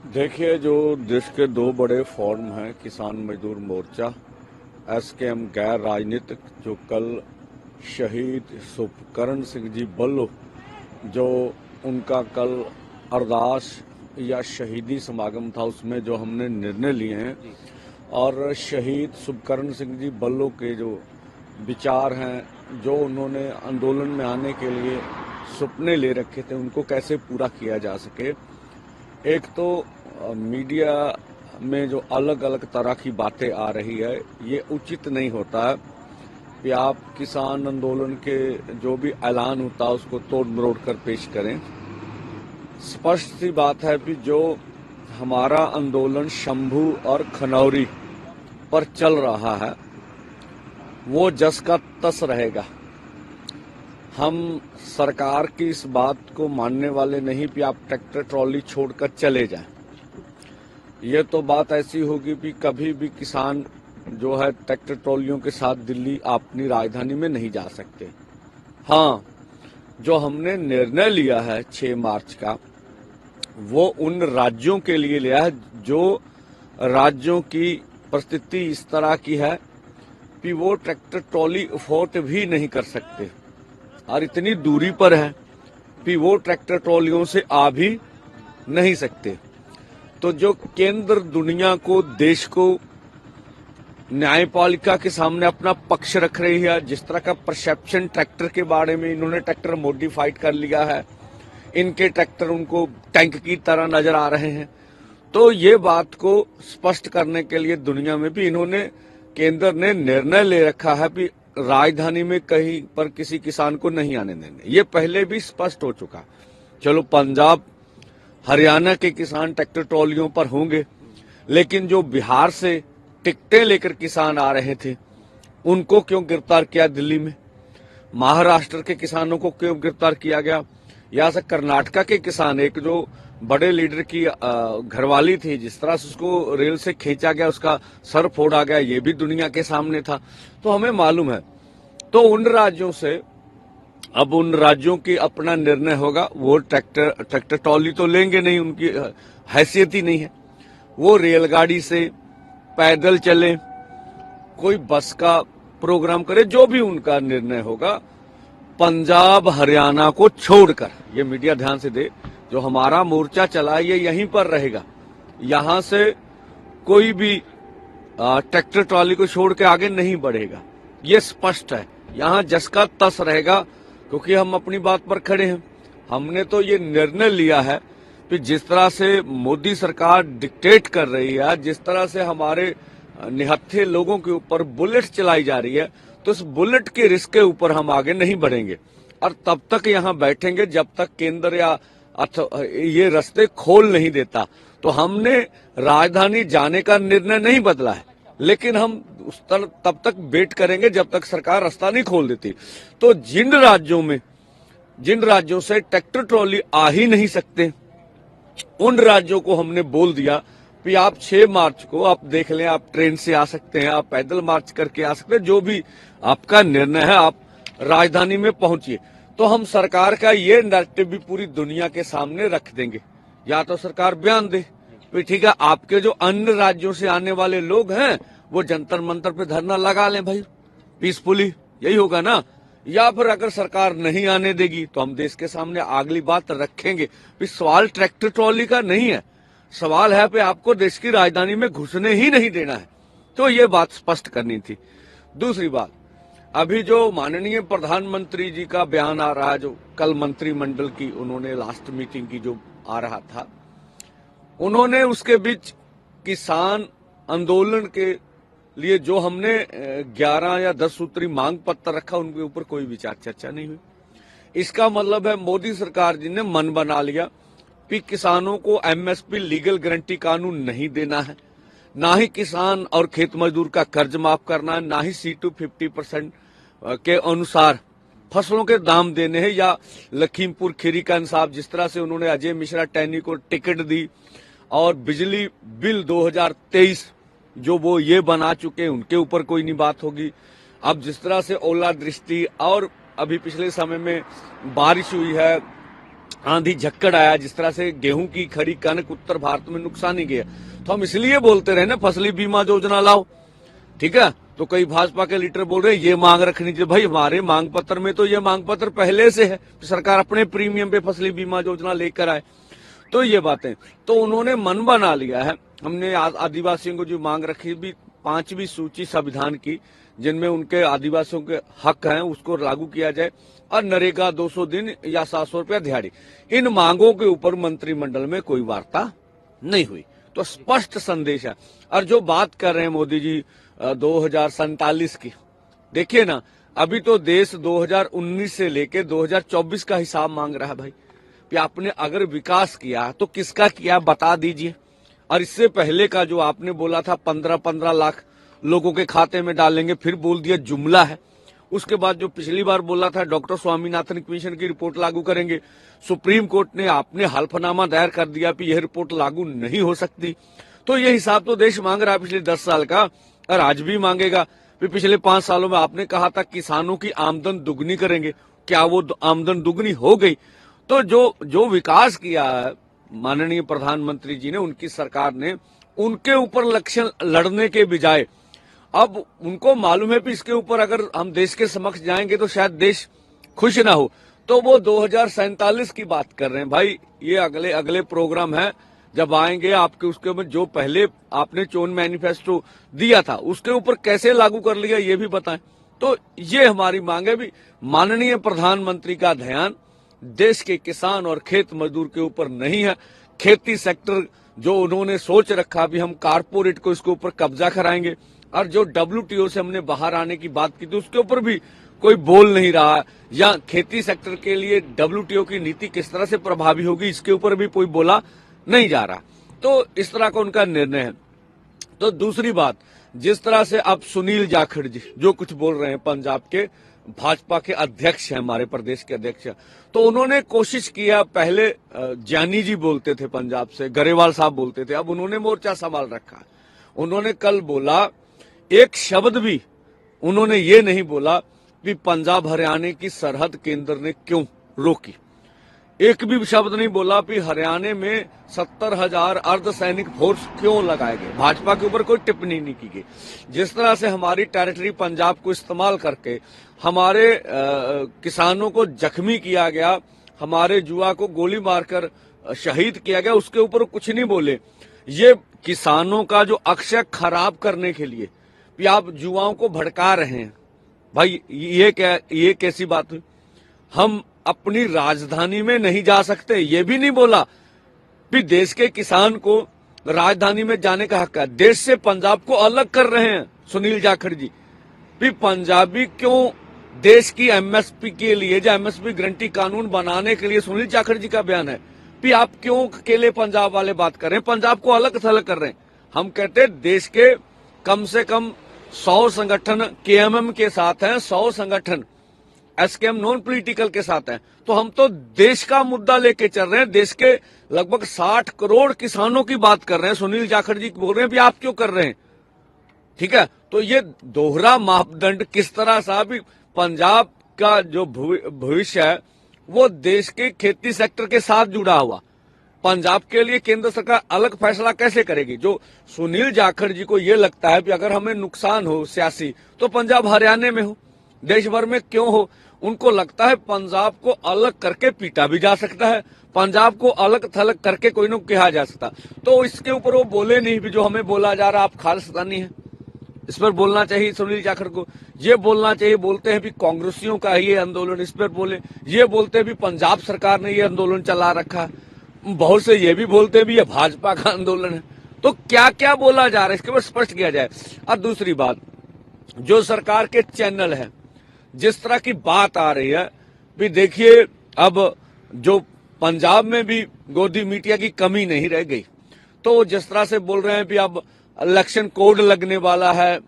देखिए, जो देश के दो बड़े फोरम हैं, किसान मजदूर मोर्चा, एसकेएम गैर राजनीतिक, जो कल शहीद सुखकरण सिंह जी बल्लो, जो उनका कल अरदास या शहीदी समागम था, उसमें जो हमने निर्णय लिए हैं और शहीद सुखकरण सिंह जी बल्लो के जो विचार हैं, जो उन्होंने आंदोलन में आने के लिए सपने ले रखे थे, उनको कैसे पूरा किया जा सके। एक तो मीडिया में जो अलग अलग तरह की बातें आ रही है, ये उचित नहीं होता है कि आप किसान आंदोलन के जो भी ऐलान होता है उसको तोड़ मरोड़ कर पेश करें। स्पष्ट सी बात है कि जो हमारा आंदोलन शंभू और खनौरी पर चल रहा है वो जस का तस रहेगा। हम सरकार की इस बात को मानने वाले नहीं कि आप ट्रैक्टर ट्रॉली छोड़कर चले जाएं। ये तो बात ऐसी होगी कि कभी भी किसान जो है ट्रैक्टर ट्रॉलियों के साथ दिल्ली अपनी राजधानी में नहीं जा सकते। हाँ, जो हमने निर्णय लिया है 6 मार्च का, वो उन राज्यों के लिए लिया है जो राज्यों की परिस्थिति इस तरह की है कि वो ट्रैक्टर ट्रॉली अफोर्ड भी नहीं कर सकते और इतनी दूरी पर है कि वो ट्रैक्टर ट्रॉलियों से आ भी नहीं सकते। तो जो केंद्र दुनिया को, देश को, न्यायपालिका के सामने अपना पक्ष रख रही है, जिस तरह का परसेप्शन ट्रैक्टर के बारे में, इन्होंने ट्रैक्टर मॉडिफाइड कर लिया है, इनके ट्रैक्टर उनको टैंक की तरह नजर आ रहे हैं। तो ये बात को स्पष्ट करने के लिए दुनिया में भी इन्होंने, केंद्र ने निर्णय ले रखा है कि राजधानी में कहीं पर किसी किसान को नहीं आने देंगे। ये पहले भी स्पष्ट हो चुका। चलो, पंजाब हरियाणा के किसान ट्रैक्टर ट्रॉलियों पर होंगे, लेकिन जो बिहार से टिकटें लेकर किसान आ रहे थे उनको क्यों गिरफ्तार किया दिल्ली में? महाराष्ट्र के किसानों को क्यों गिरफ्तार किया गया? या से कर्नाटका के किसान, एक जो बड़े लीडर की घरवाली थी, जिस तरह से उसको रेल से खींचा गया, उसका सर फोड़ा गया, ये भी दुनिया के सामने था। तो हमें मालूम है। तो उन राज्यों से अब उन राज्यों की अपना निर्णय होगा। वो ट्रैक्टर ट्रॉली तो लेंगे नहीं, उनकी हैसियत ही नहीं है। वो रेलगाड़ी से, पैदल चले, कोई बस का प्रोग्राम करे, जो भी उनका निर्णय होगा। पंजाब हरियाणा को छोड़कर, ये मीडिया ध्यान से दे, जो हमारा मोर्चा चला ये यहीं पर रहेगा। यहां से कोई भी ट्रैक्टर ट्रॉली को छोड़ के आगे नहीं बढ़ेगा। ये स्पष्ट है। यहां जस का तस रहेगा, क्योंकि हम अपनी बात पर खड़े हैं। हमने तो ये निर्णय लिया है कि जिस तरह से मोदी सरकार डिक्टेट कर रही है, जिस तरह से हमारे निहत्थे लोगों के ऊपर बुलेट चलाई जा रही है, तो इस बुलेट के रिस्क के ऊपर हम आगे नहीं बढ़ेंगे और तब तक यहां बैठेंगे जब तक केंद्र या ये रास्ते खोल नहीं देता। तो हमने राजधानी जाने का निर्णय नहीं बदला है, लेकिन हम तब तक वेट करेंगे जब तक सरकार रास्ता नहीं खोल देती। तो जिन राज्यों से ट्रैक्टर ट्रॉली आ ही नहीं सकते, उन राज्यों को हमने बोल दिया कि आप 6 मार्च को आप देख लें, आप ट्रेन से आ सकते हैं, आप पैदल मार्च करके आ सकते हैं, जो भी आपका निर्णय है, आप राजधानी में पहुंचिए। तो हम सरकार का ये नैरेटिव भी पूरी दुनिया के सामने रख देंगे। या तो सरकार बयान दे कि ठीक है, आपके जो अन्य राज्यों से आने वाले लोग हैं वो जंतर मंतर पे धरना लगा लें भाई, पीसफुली, यही होगा ना। या फिर अगर सरकार नहीं आने देगी तो हम देश के सामने अगली बात रखेंगे। सवाल ट्रैक्टर ट्रॉली का नहीं है, सवाल है कि आपको देश की राजधानी में घुसने ही नहीं देना है। तो ये बात स्पष्ट करनी थी। दूसरी बात, अभी जो माननीय प्रधानमंत्री जी का बयान आ रहा है, जो कल मंत्रिमंडल की उन्होंने लास्ट मीटिंग की जो आ रहा था, उन्होंने उसके बीच किसान आंदोलन के लिए जो हमने 11 या 10 सूत्री मांग पत्र रखा, उनके ऊपर कोई विचार चर्चा नहीं हुई। इसका मतलब है मोदी सरकार जी ने मन बना लिया कि किसानों को एमएसपी लीगल गारंटी कानून नहीं देना है, ना ही किसान और खेत मजदूर का कर्ज माफ करना है, ना ही C2 50% के अनुसार फसलों के दाम देने हैं, या लखीमपुर खीरी का इंसाफ, जिस तरह से उन्होंने अजय मिश्रा टैनी को टिकट दी, और बिजली बिल 2023 जो वो ये बना चुके, उनके ऊपर कोई नहीं बात होगी। अब जिस तरह से ओला दृष्टि और अभी पिछले समय में बारिश हुई है, आंधी झक्कड़ आया, जिस तरह से गेहूं की खड़ी कनक उत्तर भारत में नुकसान ही गया, तो हम इसलिए बोलते रहे ना फसली बीमा योजना लाओ, ठीक है। तो कई भाजपा के लीडर बोल रहे हैं ये मांग रखनी चाहिए। भाई हमारे मांग पत्र में तो ये मांग पत्र पहले से है, सरकार अपने प्रीमियम पे फसली बीमा योजना लेकर आए। तो ये बातें तो उन्होंने मन बना लिया है। हमने आदिवासियों को जो मांग रखी भी 5वीं सूची संविधान की, जिनमें उनके आदिवासियों के हक हैं, उसको लागू किया जाए, और नरेगा 200 दिन या 700 रुपया दिहाड़ी, इन मांगों के ऊपर मंत्रिमंडल में कोई वार्ता नहीं हुई। तो स्पष्ट संदेश है। और जो बात कर रहे हैं मोदी जी 2047 की, देखिए ना, अभी तो देश 2019 से लेके 2024 का हिसाब मांग रहा है। भाई कि आपने अगर विकास किया तो किसका किया बता दीजिए। और इससे पहले का जो आपने बोला था 15-15 लाख लोगों के खाते में डालेंगे, फिर बोल दिया जुमला है। उसके बाद जो पिछली बार बोला था डॉक्टर स्वामीनाथन कमीशन की रिपोर्ट लागू करेंगे, सुप्रीम कोर्ट ने आपने हल्फनामा दायर कर दिया कि यह रिपोर्ट लागू नहीं हो सकती। तो ये हिसाब तो देश मांग रहा है पिछले 10 साल का, और आज भी मांगेगा। पिछले 5 सालों में आपने कहा था किसानों की आमदन दुगनी करेंगे, क्या वो आमदन दुगनी हो गई? तो जो विकास किया है माननीय प्रधानमंत्री जी ने, उनकी सरकार ने, उनके ऊपर इलेक्शन लड़ने के बजाय अब उनको मालूम है कि इसके ऊपर अगर हम देश के समक्ष जाएंगे तो शायद देश खुश ना हो, तो वो 2047 की बात कर रहे हैं। भाई ये अगले प्रोग्राम है, जब आएंगे आपके उसके ऊपर जो पहले आपने चोन मैनिफेस्टो दिया था उसके ऊपर कैसे लागू कर लिया ये भी बताएं। तो ये हमारी मांग है भी, माननीय प्रधानमंत्री का ध्यान देश के किसान और खेत मजदूर के ऊपर नहीं है। खेती सेक्टर जो उन्होंने सोच रखा भी हम कारपोरेट को इसके ऊपर कब्जा कराएंगे, और जो WTO से हमने बाहर आने की बात की थी उसके ऊपर भी कोई बोल नहीं रहा, या खेती सेक्टर के लिए WTO की नीति किस तरह से प्रभावी होगी इसके ऊपर भी कोई बोला नहीं जा रहा। तो इस तरह का उनका निर्णय है। तो दूसरी बात, जिस तरह से अब सुनील जाखड़ जी जो कुछ बोल रहे हैं, पंजाब के भाजपा के अध्यक्ष हैं, हमारे प्रदेश के अध्यक्ष हैं, तो उन्होंने कोशिश किया, पहले जानी जी बोलते थे पंजाब से, गरेवाल साहब बोलते थे, अब उन्होंने मोर्चा संभाल रखा। उन्होंने कल बोला, एक शब्द भी उन्होंने ये नहीं बोला कि पंजाब हरियाणा की सरहद केंद्र ने क्यों रोकी। एक भी शब्द नहीं बोला कि हरियाणा में 70,000 अर्धसैनिक फोर्स क्यों लगाए गए। भाजपा के ऊपर कोई टिप्पणी नहीं की गई। जिस तरह से हमारी टेरिटरी पंजाब को इस्तेमाल करके हमारे किसानों को जख्मी किया गया, हमारे युवा को गोली मारकर शहीद किया गया, उसके ऊपर कुछ नहीं बोले। ये किसानों का जो अक्षय खराब करने के लिए कि आप युवाओं को भड़का रहे हैं, भाई ये कैसी बात हुई? हम अपनी राजधानी में नहीं जा सकते, ये भी नहीं बोला कि देश के किसान को राजधानी में जाने का हक है। देश से पंजाब को अलग कर रहे हैं सुनील जाखड़ जी। भी पंजाबी क्यों देश की MSP के लिए, जो MSP गारंटी कानून बनाने के लिए सुनील जाखड़ जी का बयान है, भी आप क्यों अकेले पंजाब वाले बात कर रहे हैं, पंजाब को अलग थलग कर रहे हैं। हम कहते हैं देश के कम से कम 100 संगठन KMM के साथ हैं, 100 संगठन SKM नॉन पॉलिटिकल के साथ हैं। तो हम तो देश का मुद्दा लेके चल रहे हैं, देश के लगभग 60 करोड़ किसानों की बात कर रहे हैं। सुनील जाखड़ जी बोल रहे हैं भी आप क्यों कर रहे हैं? ठीक है, तो ये दोहरा मापदंड किस तरह सा भी, पंजाब का जो भविष्य है वो देश के खेती सेक्टर के साथ जुड़ा हुआ। पंजाब के लिए केंद्र सरकार अलग फैसला कैसे करेगी? जो सुनील जाखड़ जी को ये लगता है कि अगर हमें नुकसान हो सियासी तो पंजाब हरियाणा में हो, देश भर में क्यों हो? उनको लगता है पंजाब को अलग करके पीटा भी जा सकता है, पंजाब को अलग थलग करके कोई न कहा जा सकता। तो इसके ऊपर वो बोले नहीं भी जो हमें बोला जा रहा आप खालिस्तानी है। इस पर बोलना चाहिए सुनील जाखड़ को, ये बोलना चाहिए। बोलते हैं भी कांग्रेसियों का ये आंदोलन, इस पर बोले। ये बोलते हैं भी पंजाब सरकार ने ये आंदोलन चला रखा। बहुत से ये भी बोलते हैं भी ये भाजपा का आंदोलन है। तो क्या क्या बोला जा रहा है इसके ऊपर स्पष्ट किया जाए। और दूसरी बात, जो सरकार के चैनल है, जिस तरह की बात आ रही है भी, देखिए अब जो पंजाब में भी गोदी मीडिया की कमी नहीं रह गई। तो जिस तरह से बोल रहे हैं भी अब इलेक्शन कोड लगने वाला है,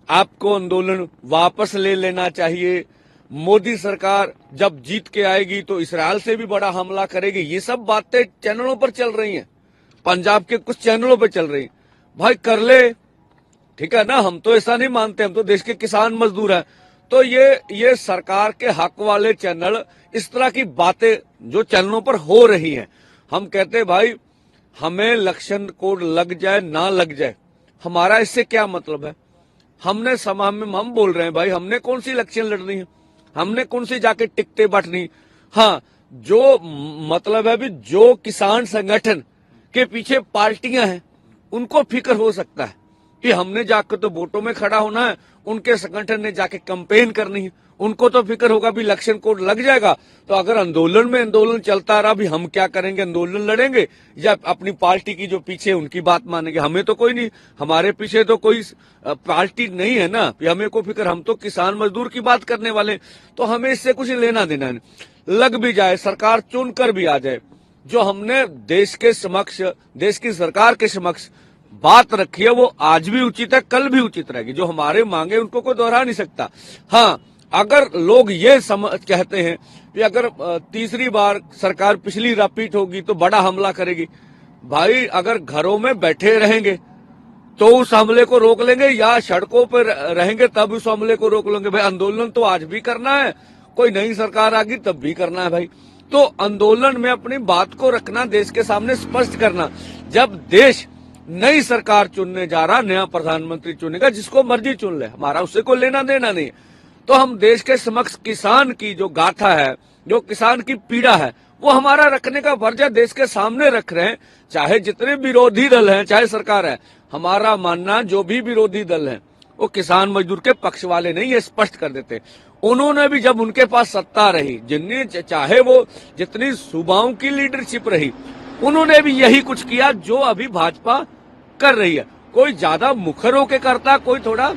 आपको आंदोलन वापस ले लेना चाहिए, मोदी सरकार जब जीत के आएगी तो इसराइल से भी बड़ा हमला करेगी, ये सब बातें चैनलों पर चल रही हैं, पंजाब के कुछ चैनलों पर चल रही हैं। भाई कर ले, ठीक है ना, हम तो ऐसा नहीं मानते, हम तो देश के किसान मजदूर हैं। तो ये सरकार के हक वाले चैनल इस तरह की बातें जो चैनलों पर हो रही हैं, हम कहते भाई हमें इलेक्शन कोड लग जाए ना लग जाए, हमारा इससे क्या मतलब है। हमने समाज में हम बोल रहे हैं भाई, हमने कौन सी इलेक्शन लड़नी है, हमने कौन सी जाके टिकटें बांटनी। हाँ, जो मतलब है भी जो किसान संगठन के पीछे पार्टियां हैं उनको फिक्र हो सकता है कि हमने जाकर तो वोटों में खड़ा होना है, उनके संगठन ने जाके कैंपेन करनी है, उनको तो फिक्र होगा भी इलेक्शन कोड लग जाएगा तो अगर आंदोलन में आंदोलन चलता रहा भी हम क्या करेंगे, आंदोलन लड़ेंगे या अपनी पार्टी की जो पीछे उनकी बात मानेंगे। हमें तो कोई नहीं, हमारे पीछे तो कोई पार्टी नहीं है ना, हमें को फिक्र, हम तो किसान मजदूर की बात करने वाले, तो हमें इससे कुछ लेना देना नहीं। लग भी जाए, सरकार चुनकर भी आ जाए, जो हमने देश के समक्ष, देश की सरकार के समक्ष बात रखी है वो आज भी उचित है, कल भी उचित रहेगी। जो हमारे मांगे उनको कोई दोहरा नहीं सकता। हाँ, अगर लोग ये कहते हैं कि अगर तीसरी बार सरकार पिछली रिपीट होगी तो बड़ा हमला करेगी, भाई अगर घरों में बैठे रहेंगे तो उस हमले को रोक लेंगे या सड़कों पर रहेंगे तब उस हमले को रोक लेंगे। भाई आंदोलन तो आज भी करना है, कोई नई सरकार आ गई तब भी करना है भाई। तो आंदोलन में अपनी बात को रखना, देश के सामने स्पष्ट करना। जब देश नई सरकार चुनने जा रहा, नया प्रधानमंत्री चुनेगा, जिसको मर्जी चुन ले, हमारा उससे कोई लेना देना नहीं। तो हम देश के समक्ष किसान की जो गाथा है, जो किसान की पीड़ा है, वो हमारा रखने का फर्ज है, देश के सामने रख रहे हैं। चाहे जितने विरोधी दल हैं, चाहे सरकार है, हमारा मानना जो भी विरोधी दल हैं वो किसान मजदूर के पक्ष वाले नहीं, ये स्पष्ट कर देते। उन्होंने भी जब उनके पास सत्ता रही, जिनने चाहे वो जितनी सूबाओं की लीडरशिप रही, उन्होंने भी यही कुछ किया जो अभी भाजपा कर रही है। कोई ज्यादा मुखर होके करता, कोई थोड़ा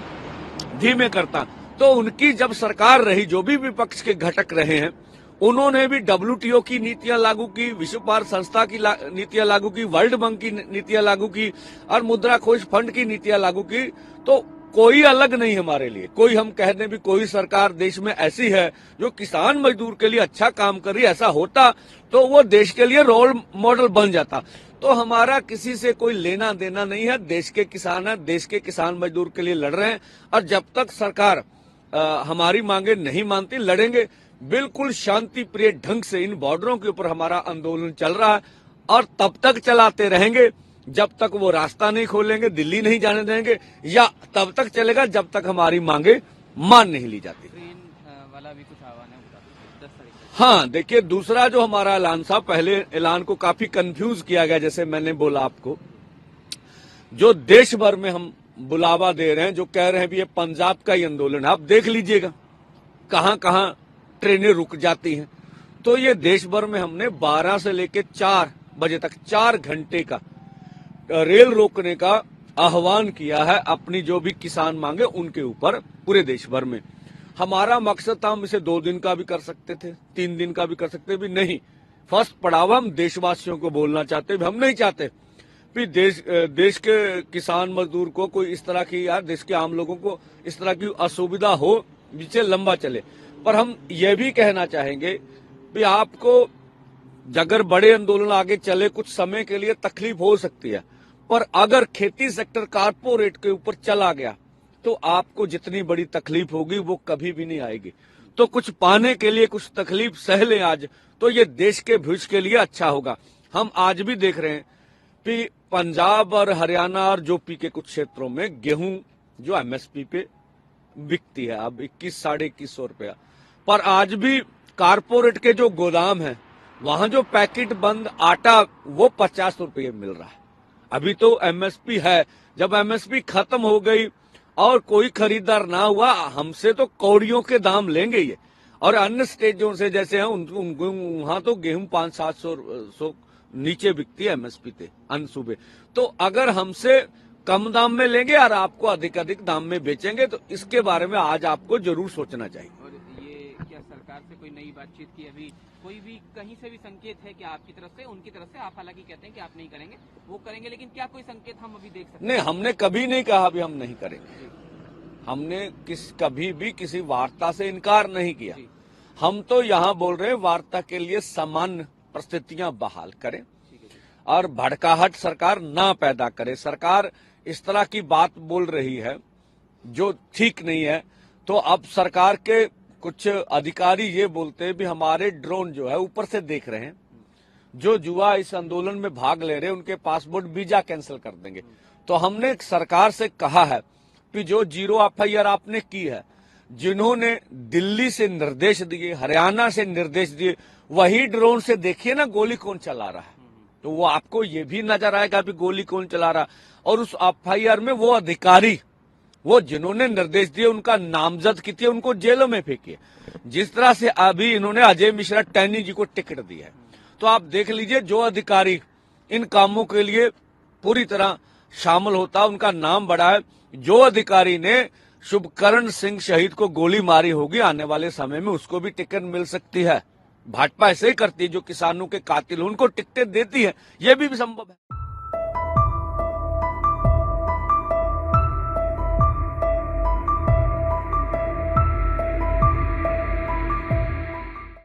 धीमे करता। तो उनकी जब सरकार रही, जो भी विपक्ष के घटक रहे हैं, उन्होंने भी WTO की नीतियां लागू की, विश्व व्यापार संस्था की नीतियां लागू की, वर्ल्ड बैंक की नीतियां लागू की और मुद्रा कोष फंड की नीतियां लागू की। तो कोई अलग नहीं हमारे लिए, कोई हम कह दें भी कोई सरकार देश में ऐसी है जो किसान मजदूर के लिए अच्छा काम कर रही है, ऐसा होता तो वो देश के लिए रोल मॉडल बन जाता। तो हमारा किसी से कोई लेना देना नहीं है, देश के किसान है, देश के किसान मजदूर के लिए लड़ रहे हैं। और जब तक सरकार हमारी मांगे नहीं मानती, लड़ेंगे बिल्कुल शांति प्रिय ढंग से। इन बॉर्डरों के ऊपर हमारा आंदोलन चल रहा है और तब तक चलाते रहेंगे जब तक वो रास्ता नहीं खोलेंगे, दिल्ली नहीं जाने देंगे, या तब तक चलेगा जब तक हमारी मांगे मान नहीं ली जाती। वाला भी कुछ आह्वान है 10 तारीख। हाँ, देखिए दूसरा जो हमारा ऐलान था, पहले ऐलान को काफी कंफ्यूज किया गया, जैसे मैंने बोला आपको, जो देश भर में हम बुलावा दे रहे हैं, जो कह रहे हैं भी ये पंजाब का ही आंदोलन है, आप देख लीजिएगा कहां कहां ट्रेनें रुक जाती हैं। तो ये देश भर में हमने 12 से लेकर 4 बजे तक 4 घंटे का रेल रोकने का आह्वान किया है, अपनी जो भी किसान मांगे उनके ऊपर पूरे देश भर में। हमारा मकसद था हम इसे 2 दिन का भी कर सकते थे, 3 दिन का भी कर सकते भी, नहीं, फर्स्ट पड़ाव हम देशवासियों को बोलना चाहते, हम नहीं चाहते भी देश के किसान मजदूर को कोई इस तरह की, या देश के आम लोगों को इस तरह की असुविधा हो जिससे लंबा चले। पर हम ये भी कहना चाहेंगे भी आपको अगर बड़े आंदोलन आगे चले कुछ समय के लिए तकलीफ हो सकती है, पर अगर खेती सेक्टर कारपोरेट के ऊपर चला गया तो आपको जितनी बड़ी तकलीफ होगी वो कभी भी नहीं आएगी। तो कुछ पाने के लिए कुछ तकलीफ सह लें आज, तो ये देश के भविष्य के लिए अच्छा होगा। हम आज भी देख रहे हैं कि पंजाब और हरियाणा और यूपी के कुछ क्षेत्रों में गेहूं जो MSP पे बिकती है अब 21-21.5 रुपया, पर आज भी कारपोरेट के जो गोदाम है वहां जो पैकेट बंद आटा वो 50 रुपये मिल रहा है। अभी तो MSP है, जब MSP खत्म हो गई और कोई खरीदार ना हुआ, हमसे तो कौड़ियों के दाम लेंगे ये। और अन्य स्टेटों से जैसे हैं वहां तो गेहूं 500-700 नीचे बिकती है MSP पे अन्य सूबे। तो अगर हमसे कम दाम में लेंगे और आपको अधिक दाम में बेचेंगे, तो इसके बारे में आज आपको जरूर सोचना चाहिए। और ये क्या सरकार से कोई नई बातचीत की, अभी कोई भी कहीं से भी संकेत है कि आपकी तरफ से, उनकी तरफ से? आप हालांकि कहते हैं कि आप नहीं करेंगे, वो करेंगे, लेकिन क्या कोई संकेत हम अभी देख सकते हैं? नहीं, हमने कभी नहीं कहा भी हम नहीं करेंगे। हमने कभी भी किसी वार्ता से इनकार नहीं किया। हम तो यहाँ बोल रहे हैं वार्ता के लिए सामान्य परिस्थितियां बहाल करें और भड़काहट सरकार ना पैदा करे। सरकार इस तरह की बात बोल रही है जो ठीक नहीं है। तो अब सरकार के कुछ अधिकारी ये बोलते हैं भी हमारे ड्रोन जो है ऊपर से देख रहे हैं, जो युवा इस आंदोलन में भाग ले रहे हैं उनके पासपोर्ट वीजा कैंसिल कर देंगे। तो हमने सरकार से कहा है कि जो 0 FIR आपने की है, जिन्होंने दिल्ली से निर्देश दिए, हरियाणा से निर्देश दिए, वही ड्रोन से देखिए ना गोली कौन चला रहा है, तो वो आपको ये भी नजर आएगा कि गोली कौन चला रहा। और उस FIR में वो अधिकारी, वो जिन्होंने निर्देश दिए उनका नामजद कीजिए, उनको जेलों में फेंकिए। जिस तरह से अभी इन्होंने अजय मिश्रा टैनी जी को टिकट दिया है, तो आप देख लीजिए जो अधिकारी इन कामों के लिए पूरी तरह शामिल होता, उनका नाम बड़ा है। जो अधिकारी ने शुभकरण सिंह शहीद को गोली मारी होगी, आने वाले समय में उसको भी टिकट मिल सकती है। भाजपा ऐसे ही करती है, जो किसानों के कातिल उनको टिकटें देती है, ये भी संभव है।